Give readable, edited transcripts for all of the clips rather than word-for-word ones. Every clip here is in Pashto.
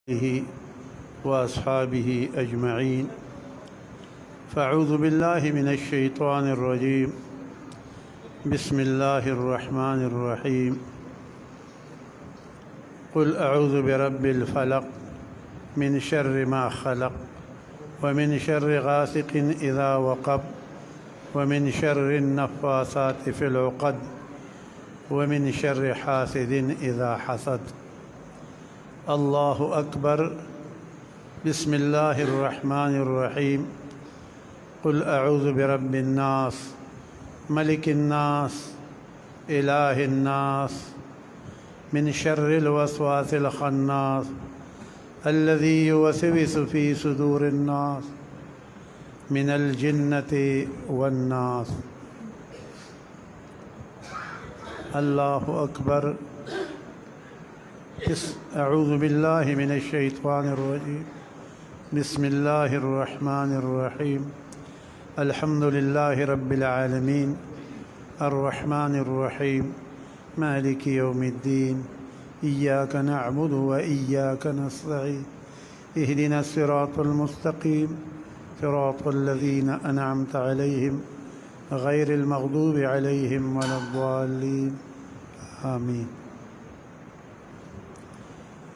آله وأصحابه أجمعين. فأعوذ بالله من الشيطان الرجيم. بسم الله الرحمن الرحيم. قل أعوذ برب الفلق من شر ما خلق ومن شر غاسق إذا وقب ومن شر النفاثات في العقد ومن شر حاسد إذا حسد. الله أكبر. بسم الله الرحمن الرحيم. قل أعوذ برب الناس ملك الناس إله الناس من شر الوسواس الخناس الذي يوسوس في صدور الناس من الجنة والناس. الله أكبر. أعوذ بالله من الشيطان الرجيم. بسم الله الرحمن الرحيم. الحمد لله رب العالمين الرحمن الرحيم مالك يوم الدين إياك نعبد وإياك نستعين اهدنا الصراط المستقيم صراط الذين أنعمت عليهم غير المغضوب عليهم ولا الضالين آمين.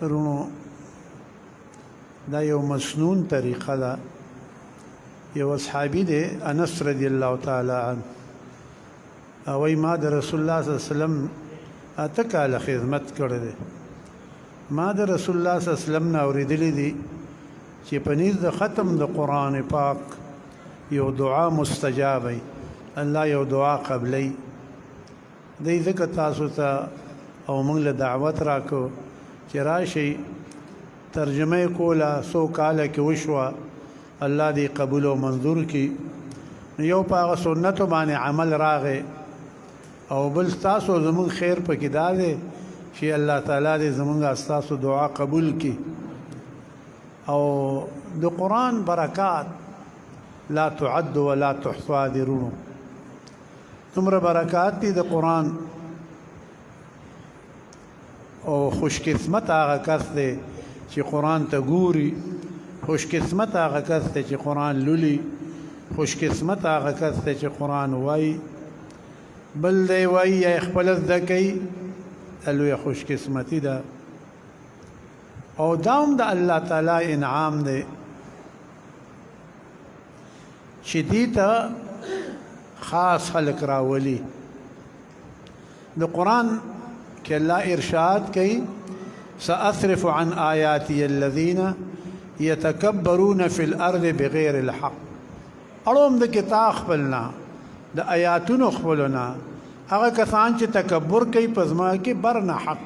رونو دا یو مسنون طریقه ده. یو اصحابي دی انس رضی الله تعالی عنه اوی ما د رسول الله صلی الله علیه وسلم اته کاله خدمت کړی دی. ما د رسول الله صلی الله علیه وسلم نه اورېدلی دي چې په نیز د ختم د قرآن پاک یو دعا مستجابی، الله یو دعا قبلی دی. ځکه تاسو ته او موږ له دعوت راکو چې راشئ ترجمه کوله څو کاله کې وشوه، الله دې قبول او منظور کړي. یو په هغه سنتو باندې عمل راغی او بل ستاسو زموږ خیر پکې دا دی چې الله تعالی دې زموږ ستاسو دعا قبول کړي. او د قرآن برکات لا تعد ولا تحصى درونو څومره برکات دي د قرآن. او خوش قسمت هغه کس دی چې قرآن ته ګوري، خوش قسمت هغه کس دی چې قرآن لولي، خوش قسمت هغه کس دی چې قرآن وایي. بل دی وایي یا خپل زده کوي، لویه خوش قسمتي ده. او دا هم د الله تعالی انعام دی چې دې ته خاص خلق راولي. د قرآن کې الله ارشاد کوي سأصرف عن آياتي الذين يتكبرون في الأرض بغير الحق. اړوم د کتاب خپلنا د آیاتونو خپلنا هغه کسان چې تکبر کوي په ځما کې بر نه حق.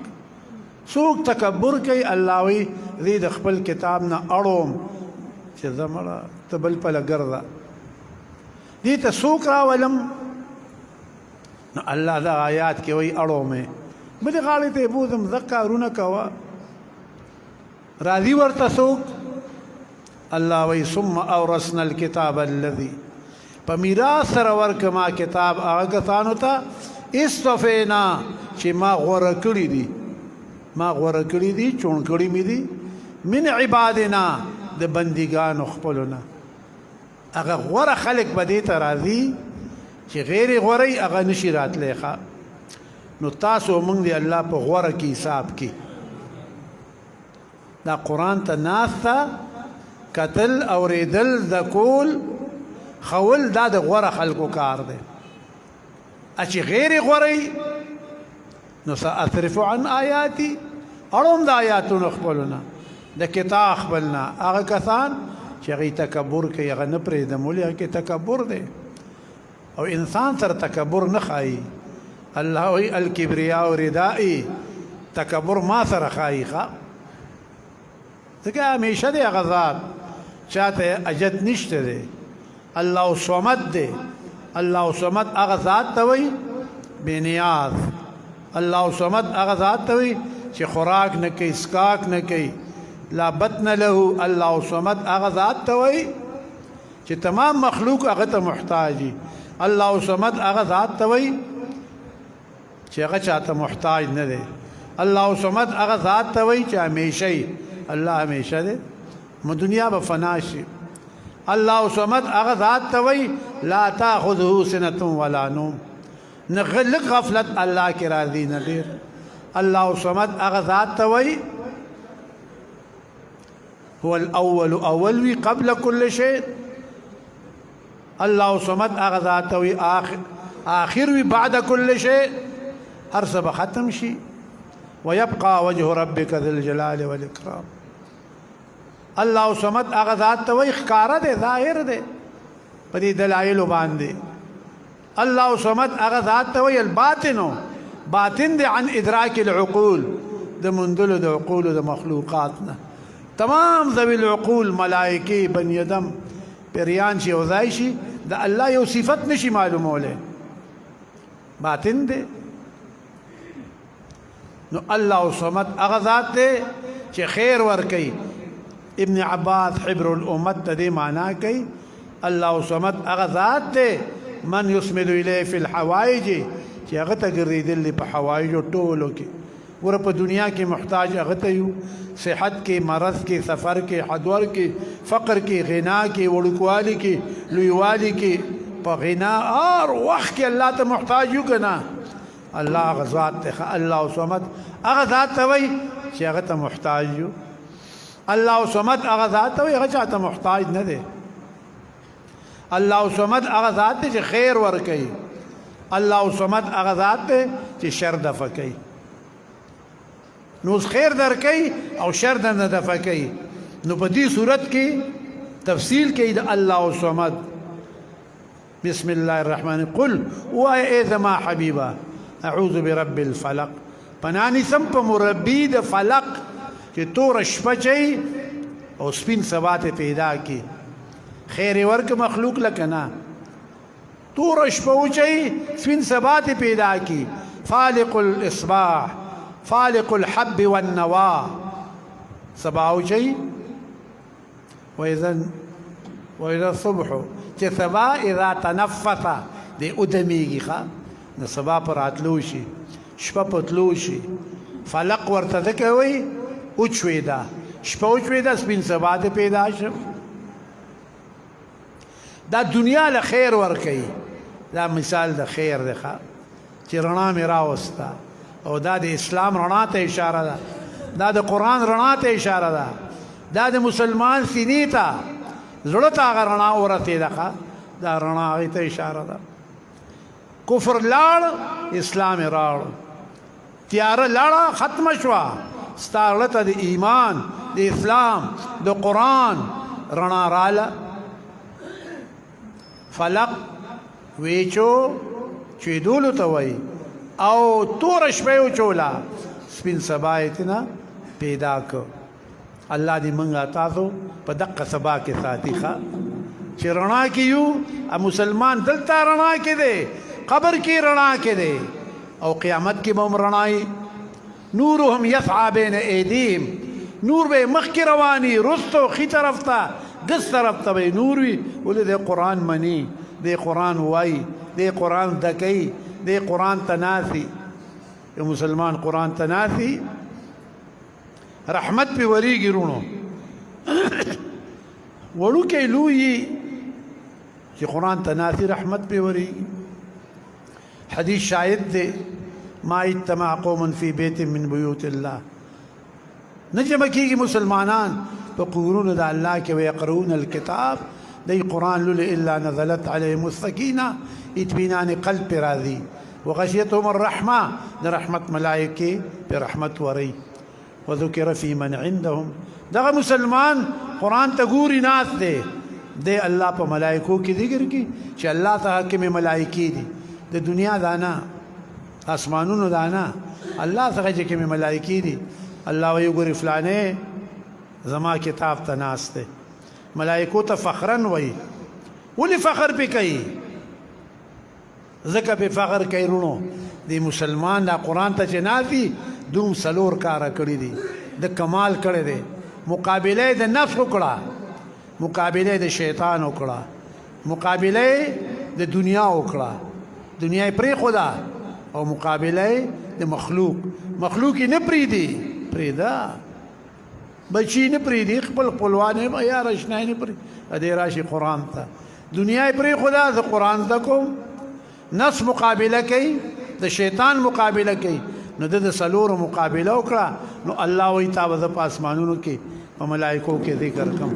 څوک تکبر کوي الله وی دې د خپل کتاب نه اړوم چې زمړه تبل په لګردا دې ته څوک راولم نو الله دا آیات کې وی اړومه بل غاړې ته بوزم ذکرونه کوا راضي ورته څوک. الله وی ثم اورثنا الكتاب الذي پمیراث سره ورکما کتاب هغه کسانو ته استفینا چې ما غوړه کړی دي، ما غوړه کړی دي، چون کړی مې دي من عبادنا د بندګانو خپلونه. هغه غوړه خلق به دې ته راځي چې غیر غوړی هغه نشي راتلی. نو تاسو موږ دی الله په غوړه کې حساب کې دا قرآن ته ناسته کتل اوریدل ذکول خول دا د غوړه خلکو کار دی. چې غیر غوړی نو سأصرف عن آیاتی اړوم د آیاتونو خپلونه د کتاب خپلنا. هغه کسان چې هغوی تکبر کوي هغه نه پرېږدم، ولې هغه کې تکبر دی او انسان سره تکبر نه ښایي. الله وی الکبریاء ردائی تکبر ما سره ښایي ښه. ځکه همیشه دی هغه ذات چاته اجد نشته دی. الله صمد دی. الله صمد هغه ذات ته وی بېنیاز. الله صمد هغه ذات ته وی چې خوراک نه کوي، اسکاک نه کوي، لا بطن له. الله صمد هغه ذات ته وی چې تمام مخلوق هغه ته محتاجي. الله صمد هغه ذات ته وی چې هغه چاته محتاج نه دی. الله صمد هغه ذات ته وایي چې همیشه الله همیشه دی دنیا به فنا شي الله صمد هغه ذات ته وایي لا تاخذه سنة ولا نوم نه لږ غفلت الله کې راځي نه ډېر الله صمد هغه ذات ته وایي هو الأول أول وي قبل كل شيء الله صمد هغه ذات ته وایي آخر وي بعد كل شيء هر څه به ختم شي ويبقى وجه ربك ذي الجلال والإكرام الله صمد هغه ذات ته وایي ښکاره دی ظاهر دی په دې دلایلو باندې الله صمد هغه ذات ته وایي الباطن باطن دی عن ادراک العقول د مندلو د عقولو د مخلوقاتنا تمام ذوي العقول ملائکه بني ادم پریان شي او ځای شي د الله یو صفت نشي معلوموله باطن دی نو الله صمد هغه ذات دی چې خیر ور کوي ابن عباس حبر الامت ته دې معنا کوي الله صمد هغه ذات دی من يسمد الیه فی الحوائج چې هغه ته ګرځېدل په حوایجو ټولو کې ور په دنیا کې محتاج هغه ته یو صحت کې مرض کې سفر کې حضور کې فقر کې غنا کې وړوکوالي کې لویوالي کې په غنا هر وخت کې الله ته محتاج یو کنه الله غزاد ته الله صمد هغه ذات ته وایي چې هغه ته محتاج یو الله صمد هغه ذات ته وایي هغه چاته محتاج نه دی الله صمد هغه ذات چې خیر ور کوي الله صمد هغه ذات چې شر دفع کوي نو خیر در کوي او شر نه دفع کوي نو په دې صورت کې تفصیل کوي د الله صمد بسم الله الرحمن قل وای ذما حبیبا اعوذ برب الفلق پنانی سم په مربی د فلق چې تور شپه چي او سپین سبات پیدا کی خیر ورک مخلوق لکنا تور شپه وچي سپین سبات پیدا کی فالق الاصباح فالق الحب والنوى سبا وچي واذا الصبح چې سبا اذا تنفس دی ادمیږي ښا د سبا پر اتلو شي شپه پتلو شي فلق ورته کوي او چوي دا شپه او چوي دا سپین سبا ته پیدا شي دا دنیا له خیر ور کوي دا مثال د خیر دی ښا چې رڼا مې راوستا او دا د اسلام رڼا ته اشاره ده دا د قران رڼا ته اشاره ده دا د مسلمان سینې ته زړه ته هغه رڼا ورسېده دا رڼا هغې ته اشاره ده کفر لاړ اسلام راړ تیاره لاړه ختمه شوه ستا زړه ته د ایمان د اسلام د قرآن رڼا راله فلق ویچو چویدولو ته وایي او تور شپه وچولا سپین سبا یې تېنه پیدا کړ الله دې موږ تاسو په دقه سبا کې ساتي ښه چې رڼا کې یو مسلمان دلته رڼا کې دی قبر کې رڼا کې دی او قیامت کې به هم رڼایي نورهم یسعى بین ایدیهم نور به مخکې رواني رستو ښي طرف ته ګس طرف ته به نور وي ولې دی قرآن مني دی قرآن وایي دی قرآن زده کوي دی قرآن ته ناسي یو مسلمان قرآن ته ناسي رحمت پې ورېږي رونو وړوکی لوی چې قرآن ته ناسي رحمت پې ورېږي حدیث شاهد دی ما اجتمع قوم فی بیت من بیوت الله نه جمع کېږي مسلمانان په قرونو د الله کې ویقرؤون الکتاب دی قرآن لولي الا نزلت علیهم السکینه اطمینان قلب پې راځي وغشیتهم الرحمه د رحمت ملائکې پې رحمت ورئ وذكر في من عندهم دغه مسلمان قرآن ته ګوري ناس دی الله په ملائکو کې ذکر کی چې الله ته حاکم ملائکې دي د دنیا دانا اسمانونو دانا الله څخه چې کوم ملائکې دي الله وی ګوري فلانه زما کتاب ته ناس دی ملائکو ته فخرن وی ولې فخر پې کوي ځکه په فخر کوي رونو دی مسلمان دا قرآن ته چې نافي دوم سلور کارا کړی دي د کمال کړی دی مقابله د نفس وکړه مقابله د شیطان وکړه مقابله د دنیا وکړه دنیا پرې خدا او مقابله د مخلوق نه پریدي پریدا بچی نه پریدي خپل خپلوان ما یا راشنای نه پری ادي راشي قران ته دنیا پری خدا ز قران ته کوم نس مقابله کوي د شیطان مقابله کوي نو د سلور مقابله وکړه نو الله وی تاسو د پاسمانونو کې په ملائکو کې ذکر کم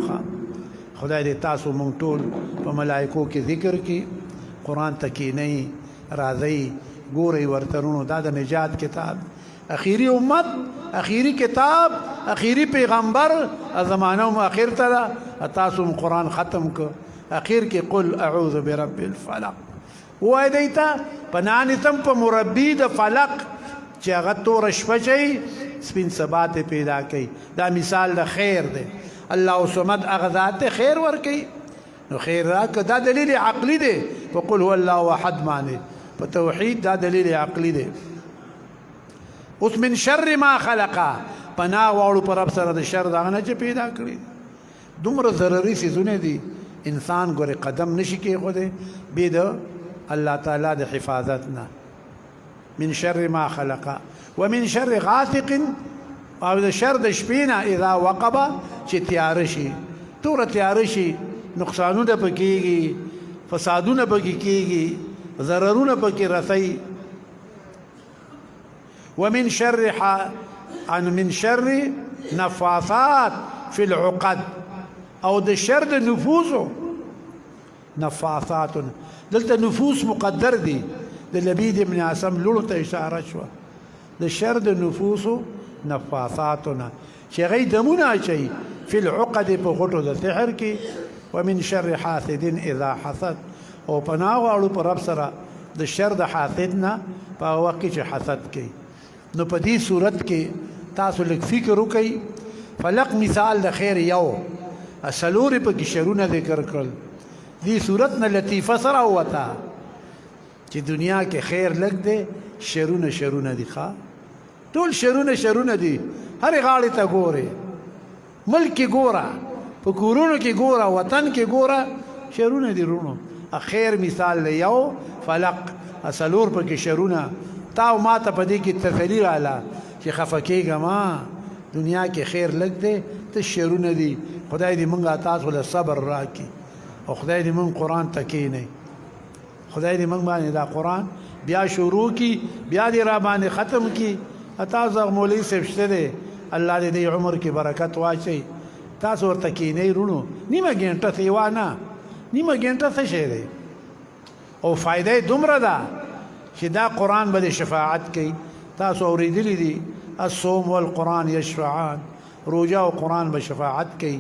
خدای دې تاسو مونږ ټول په ملائکو کې ذکر کې قران ته کې نه راځي ګوري ورترونو دا د نجات کتاب اخیری امت اخیری کتاب اخیری پیغمبر زمانه مؤخر ته تاسو قران ختم کو اخیر کې قل اعوذ برب الفلق وای دیتا پنانتم په مربی د فلق چې هغه تور شپه شي سپین سبات پیدا کوي دا مثال د خیر دی الله صمد هغه ذات خیر ور کوي نو خیر راک دا دلیل عقلی دی په قل هو الله احد معنی په توحید دا دلیل عقلی دی اوس من شر ما خلقا پنا واړو پر رب سره د شر دا نه چې پیدا کړی دومره ضروري سيزونه دي انسان ګوره قدم نشي کې خو دې بيد الله تعالی د حفاظتنا من شر ما خلقا ومن شر غاسق او د شر د شپینا اذا وقب چې تیار شي تور تیار شي نقصانونه پکېږي فسادونه پکې کېږي ضررونه پکې رسي ومن شر من شر نفاثات في العقد او د شر د نفوسو نفاثات دلته نفوس مقدر دي د لبید ابن عاصم لونو ته اشاره شو د شر د نفوسو نفاثاتنا چې غي دمونه شي في العقد په غټو د سحر کې ومن شر حاسد اذا حسد او پناغه اړو پر رب سره د شر د حاسدنا په وخت کې حسد کوي نو په دې صورت کې تاسو لږ فکر وکړئ فلق مثال د خیر یو اسلوري په کې شرونه ذکر کړل دې صورت نه لطیفه سره وتا چې دنیا کې خیر لګ دی شرونه دي ښا ټول شرونه دي هر غاړه ته ګوره ملک کې ګوره په کورونو کې ګوره وطن کې ګوره شرونه دي رونو اخیر مثال یو فلق اسلور په کې شرونه تاو ما ته پدې کې تفلی رااله چې خفکیګه ما دنیا کې خیر لګ دې ته شرونه دي خدای دې مونږه تاسو له صبر راکړي او خدای دې مونږ قران تکینه خدای دې مونږ باندې دا قران بیا شروع کی بیا دې را باندې ختم کی تاسو مولوی صاحب شته الله دې عمر کې برکت واچي تاسو ورته کینې رونو نیمه ګنټه سیوانا نیمه ګنټه څه شي دی او فائدې دومره ده چې دا قران به شفاعت کوي تاسو اوریدلی دي الصوم والقران يشفعان روجا او قران به شفاعت کوي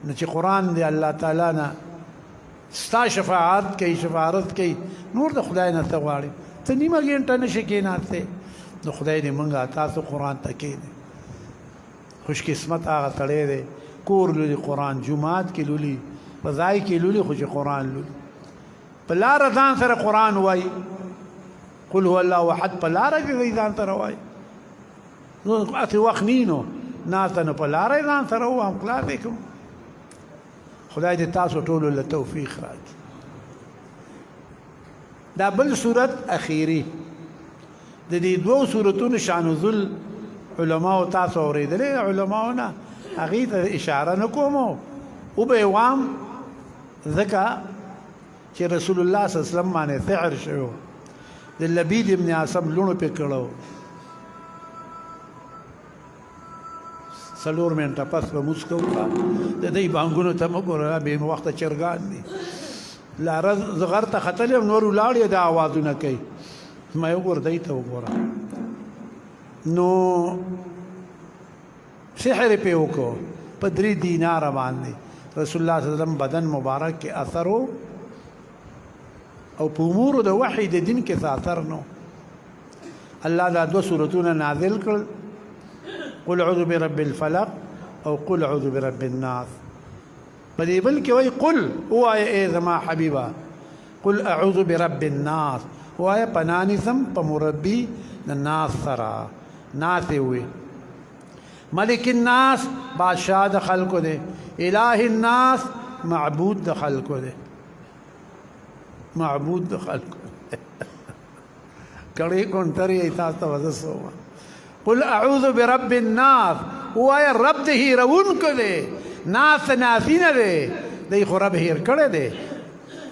نو چې قران دی الله تعالی نه ستا شفاعت کوي شفاعت کوي نور د خدای نه تغواړي ته نیمه ګنټه نشي کېناته نو خدای دې مونږه تاسو قران ته کېنه خوش قسمت هغه تړي دي کور لولي قران جمعات کې لولي فضای کې لولي خو چې قران لولي په لار ځان سره قران وای قل هو الله احد په لار کې ځان سره وای نو اته وخنینو ناته نه په لار ځان سره و هم خلاص کوم خدای دې تاسو ټول له توفیق راکړي دا بل صورت اخیری د دې دوه صورتونو شان نزول علماء تاسو اوریدلې علماءونه هغه ته اشاره نکوم او به وام ذکا چې رسول الله صلی الله علیه وسلم باندې سحر شو د لبید ابن عاصم لونو په کړو سلور منټه پس به مسکو د دې بانګونو ته وګوره به وخت چرګان دي لار زغر ته خطل نور ولاړ د आवाजونه کوي ما یو ور دی ته وګوره نو سحر په وکړو په 3 دینار باندې رسول الله صلی الله علیه وسلم بدن مبارک کې اثر او په امور د وحی د دین کې اثر نو الله دا دو سورتونه نازل کړ قل اعوذ برب الفلق او قل اعوذ برب الناس بل کې وای قل هو اي زما حبيبا قل اعوذ برب الناس هو پنانی سم په مربي الناس سرا ناس وي ملک الناس بادشاہ د خلق دے الہ الناس معبود د خلق دے معبود د خلق کړي کونتري تاسو وځو قل اعوذ برب الناس وایا رب د هیرونکو دی ناس ناسین دی دی خو رب هیر کړی دی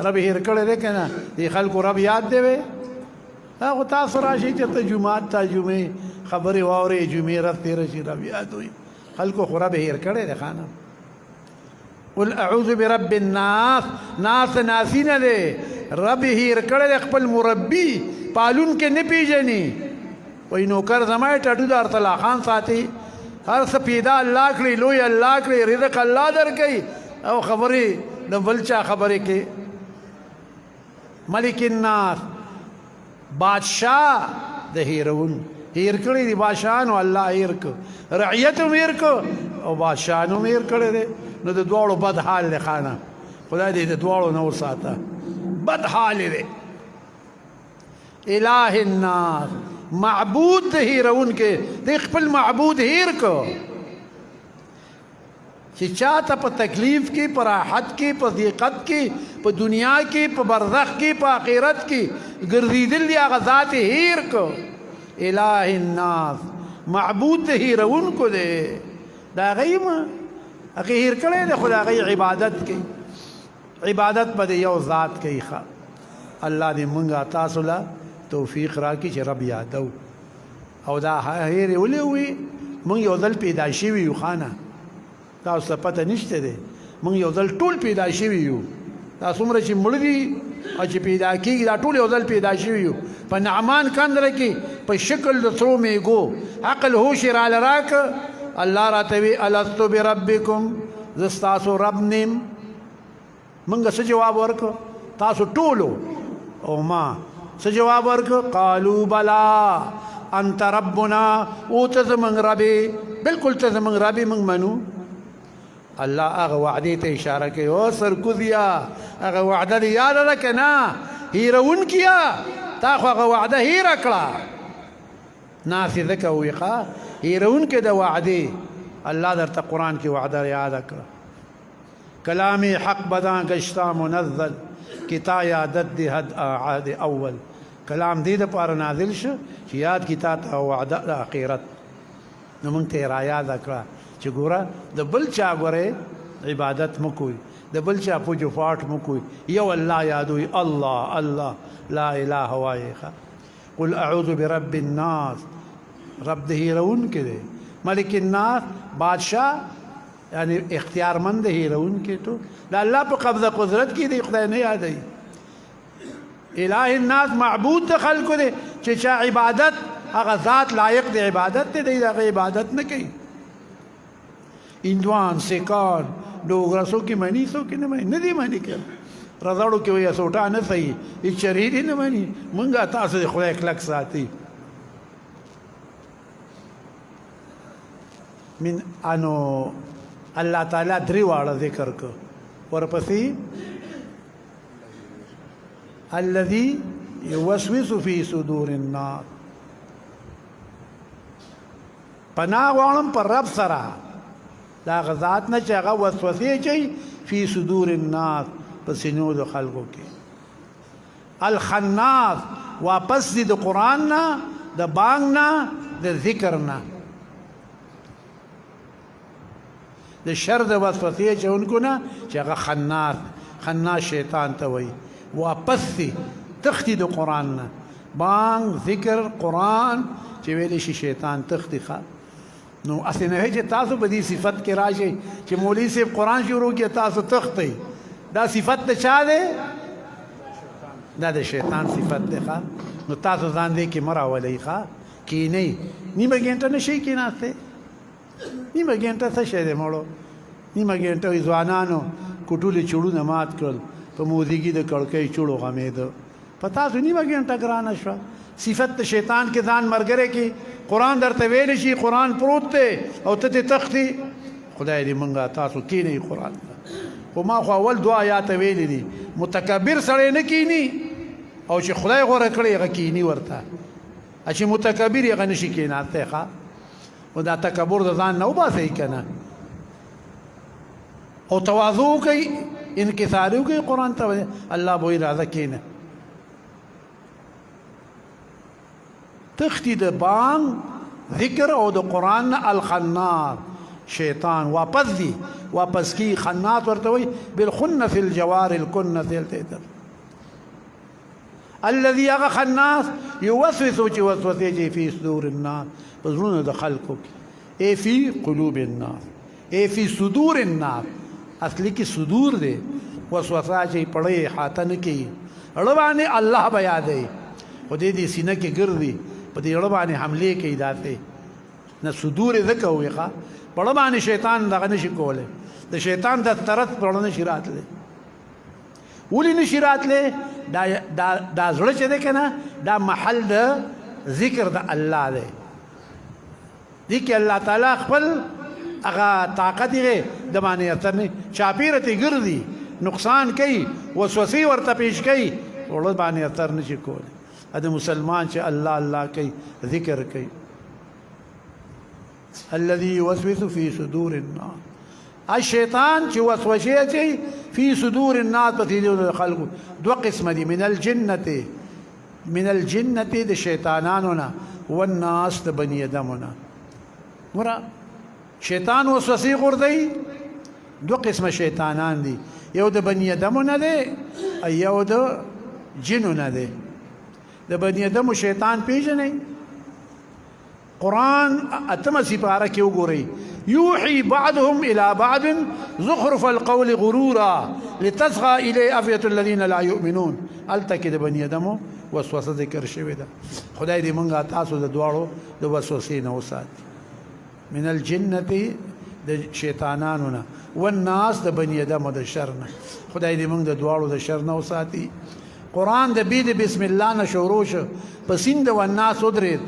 رب هیر کړی دی کنه دی خلکو رب یاد دی وی هغه تاسو راشي چې ته جمعات ته جمعې خبرې واورې جمعې ورځ تېره شي رب یاد وي خلکو خو رب هیر کړی دی خانه قل اعوذ برب الناس ناس ناسین دی رب هیر کړی دی خپل مربي پالون کې نه پیژني وای نوکر زما ټاټو دار طلا خان ساتي هر څه پیدا الله کړی لوی الله کړی رزق الله درکړي او خبرې د بل چا خبرې کې ملک الناس بادشاہ د هیرون هیر کړی دی بادشاہانو الله هیر کو رعیت هیر کو او بادشاہانو هیر کړی دی نو د دواړو بد حال دی خانه خدای دې د دواړو نه وساته بد حال دی الہ الناس معبود د هیرون کې د خپل معبود هیر کو چې چاته په تکلیف کې په راحت کې په ضیقت کې په دنیا کې په برزخ کې په آخرت کې ګرځېدل دی هغه ذات هیر کو الہ الناس معبود د هیرون کو دی دا غیم هغه هیر کړی دی خو د هغې عبادت کوي عبادت به د یو ذات کوي ښه الله دې مونږه تاسو له توفیق راکړي چې رب یادو او دا هیرې ولې وي مونږ یو ځل پیدا شوي یو خانه تاسو ته پته نشته دی مونږ یو ځل ټول پیدا شوي یو دا څومره چې مړه دي او چې پیدا کېږي دا ټول یو ځل پیدا شوي یو په نعمان کندره کې په شکل د څو میږو عقل هوش یې راله راکړه الله راته وي الستو بربکم زه ستاسو رب نیم مونږ څه جواب ورکړو تاسو ټولو او ما څه جواب ورکړو قالو بلا انت ربنا او ته زموږ ربې بلکل ته زموږ ربې موږ منو الله هغه وعدې ته اشاره کوي او سرکوزیا هغه وعده دې یاده ده که نه هیرونکیه تا خو هغه وعده هیره کړه نافظه کوي ښه هیرونکې د وعدې الله درته قرآن کې وعده یاده کړه کلامي حق بداں گشتہ منزل کتا یادت دی حد عاد اول کلام دې دپاره نازل شو چې یاد کی تا ته وعده د آخرت نو موږ ته یې رایاده کړه چې ګوره د بل چا ګورې عبادت مه کوئ د بل چا پوجو پاټ مه کوئ یو الله یادوئ الله الله لا اله وایې قل اعوذ برب الناس رب د هیرونکي دی ملک الناس بادشاہ یعنی اختیار مند هیرون کې تو د الله په قبضه قدرت کې دی خدای نه یادوي الہ الناس معبود د خلکو دی چې چا عبادت هغه ذات لایق د عبادت دی هغه عبادت نه کوي هندوان سیکان ډوګرا څوک یې مني څوک یې نه مني نه دي مني که رضاړو کې وایي سوټا نه صحیح هېڅ شریر یې نه مني مونږ تاسو د خدای کلک ساتي من انو الله تعالی درې واړه ذکر کو ورپسې الذي يوسوس في صدور الناس پناه غواړم پر رب سره دا غزات نه چې هغه وسوسې چي فی صدور الناس په سینو د خلکو کې الخناس واپس دي د قرآن نه د بانګ نه د ذکر نه د شر د وسوسې چونکو نه چې هغه خناس شیطان ته وایي واپس دي تختی د قرآن نه بانګ ذکر قرآن چې ویلی شي شیطان تختی نو اصل نه چې تاسو په دې صفت کې راشئ چې مولوي صاحب قرآن شروع کړي تاسو تختی دا صفت د چا دی دا د شیطان صفت دی نو تاسو ځان دې کې مه راولئ کینئ نیمه ګنټه نشئ کېناستی نیمه ګنټه څه شی دی مړو نیمه ګنټه ځوانانو کوټولې چړونه مات کړل په موزیګي د کړکۍ چړو غمېده په تاسو نیمه ګنټه ګرانه شوه صفت د شیطان کې ځان مرګره کې قرآن درته ویلی شي قرآن پروت دی او ته تې تختی خدای دې مونږه تاسو کینئ قرآن خو ما خو اول دوه آیاته ویلي دي متکبر سړی نه کیني او چې خدای غوره کړی هغه کیني ورته چې متکبر یې هغه نشي کیناستی او دا تکبر د ځان نه وباسئ که نه او تواضع وکئ انکساري وکئ قرآن ته الله به وایي راځه کینه تختی د بانګ ذکر او د قرآن نه الخناس شیطان واپس کی خنات ورته وي بالخنث الجوار الكنث الذي هغه خناس يوسوس چې وسوسه في صدور الناس بزرونه د خلقو اي في قلوب الناس اي في صدور الناس اصلي کې صدور دي وسوسه چې پړې حاتن کې اړوانه الله بیا دی خو دې سینه کې ګرځي په دې اړوانه حمله کې داته نه صدور ذکر ويخه پړه باندې شیطان دغه نشي کوله د شیطان د طرف پړه نشي راتله ولې نشي راتله دا زړه چې ده کنه دا محل د ذکر د الله دی دي کې الله تعالی خپل هغه طاقت یې د باندې اثر نه چاپیرته ګرځي نقصان کوي وسوسه ورته پیش کوي ورته باندې اثر نشي کوله د مسلمان چې الله الله کوي ذکر کوي الذي يوسوس في صدور الناس الشيطان چې وسوسه کوي في صدور الناس په دې خلق دو قسم دي من الجنه د شیطانانو والناس د بني ادمونه ورا شیطان وسوسه ورته دو قسم شیطانان دي یو د بني ادمونه دي یو د جنونه دي د بني ادمو شیطان پیژنې قرآن اتم سپاره کې وګورئ يوحي بعضهم الى بعض زخرف القول غرورا لتصغى اليه افئده الذين لا يؤمنون التكد بني ادمو وسوسه ذکر شوی ده خدای دې مونږه تاسو د دواړو د وسوسې نه وساتي من الجنه د شیطانانو نه والناس د بني ادمو د شر نه خدای دې مونږ د دواړو د شر نه وساتي قرآن د بيد بسم الله نه شروع شو پسند والناس ودرید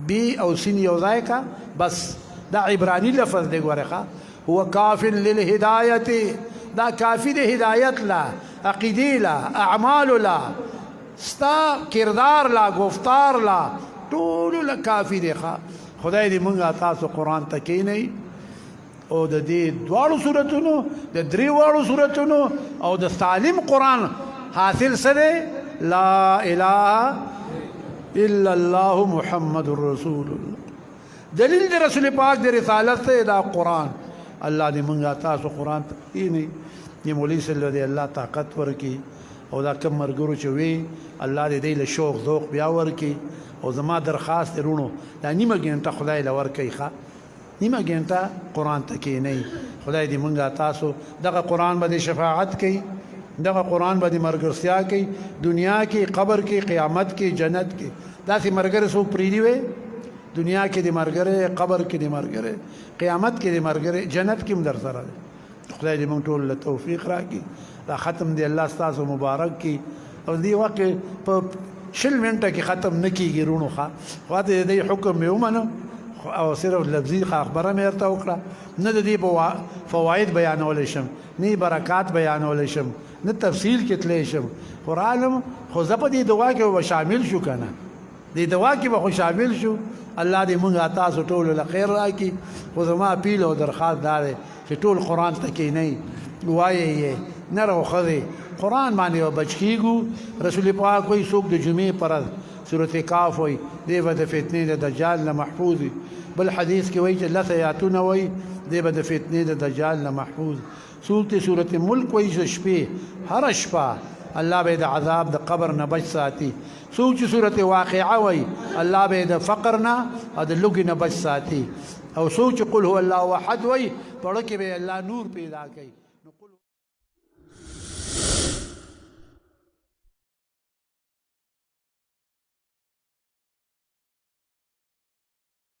بي او سين يوزايكا بس دا عبراني لفظ دي غورخه هو كاف للهدايه دا كافي دي هدايت لا عقيدي لا اعمال لا ستا کردار لا گفتار لا ټول لا کافي دي خدای دې مونږه تاسو قران ته کینی او د دې دواړو سوراتونو د دریوالو سوراتونو او د تعلیم قران حاصل سره لا اله الا الله محمد رسول الله دلیل د رسول پاک د رسالت ته دا قران الله دې مونږه تاسو قران ته نه یې مولوی صلی الله الله طاقت ورکی او دا کم مرګرو چوي الله دې له شوق ذوق بیا ورکی او زما درخواست رونو دا نیمه ګنټه خدای لور کوي ښا نیمه ګنټه قران ته کې نه خدای دې مونږه تاسو دغه قران باندې شفاعت کوي دغه قران باندې مرګرسیا کوي دنیا کې قبر کې قیامت کې جنت کې داسې مرګره سو پریدي وي دنیا کې د مرګره قبر کې د مرګره قیامت کې د مرګره جنت کې هم در سره خدای دې مونږ ټول له توفیق راکړي دا ختم دی الله ستاسو مبارک کی او دی وخت په شل منټه کې ختم نکیږي رونو ښا واته دې حکم به ومنه او صرف لفظي خبره مې ورته وکړه نه د دې په فواید بیانول شم نه برکات بیانول شم نه تفصیل کې تللی شم قرآن خو زه په دې دعا کې به شامل شو کنه دې دعا کې به خو شامل شو الله دې مونږه تاسو ټول له خیر راکړي خو زما اپیل او درخواست دا دی چې ټول قرآن ته کینئ وایي نر او ښځې قرآن باندې بچ کیږو رسول پاک وایي څوک د جمعې پر سورۃ کاف وایي دی به د فتنې د دجال نه محفوظ بل حدیث کې وایي چې لته یاتونه وایي دی به د فتنې د دجال نه محفوظ سورۃ ملک وایي چې شپې هر شپه الله به د عذاب د قبر نه بچ ساتي سوچ سورۃ واقعه وایي الله به د فقر نه او د لوګي نه بچ ساتي او سوچ قل هو الله احد وایي پړه کې به الله نور پیدا کوي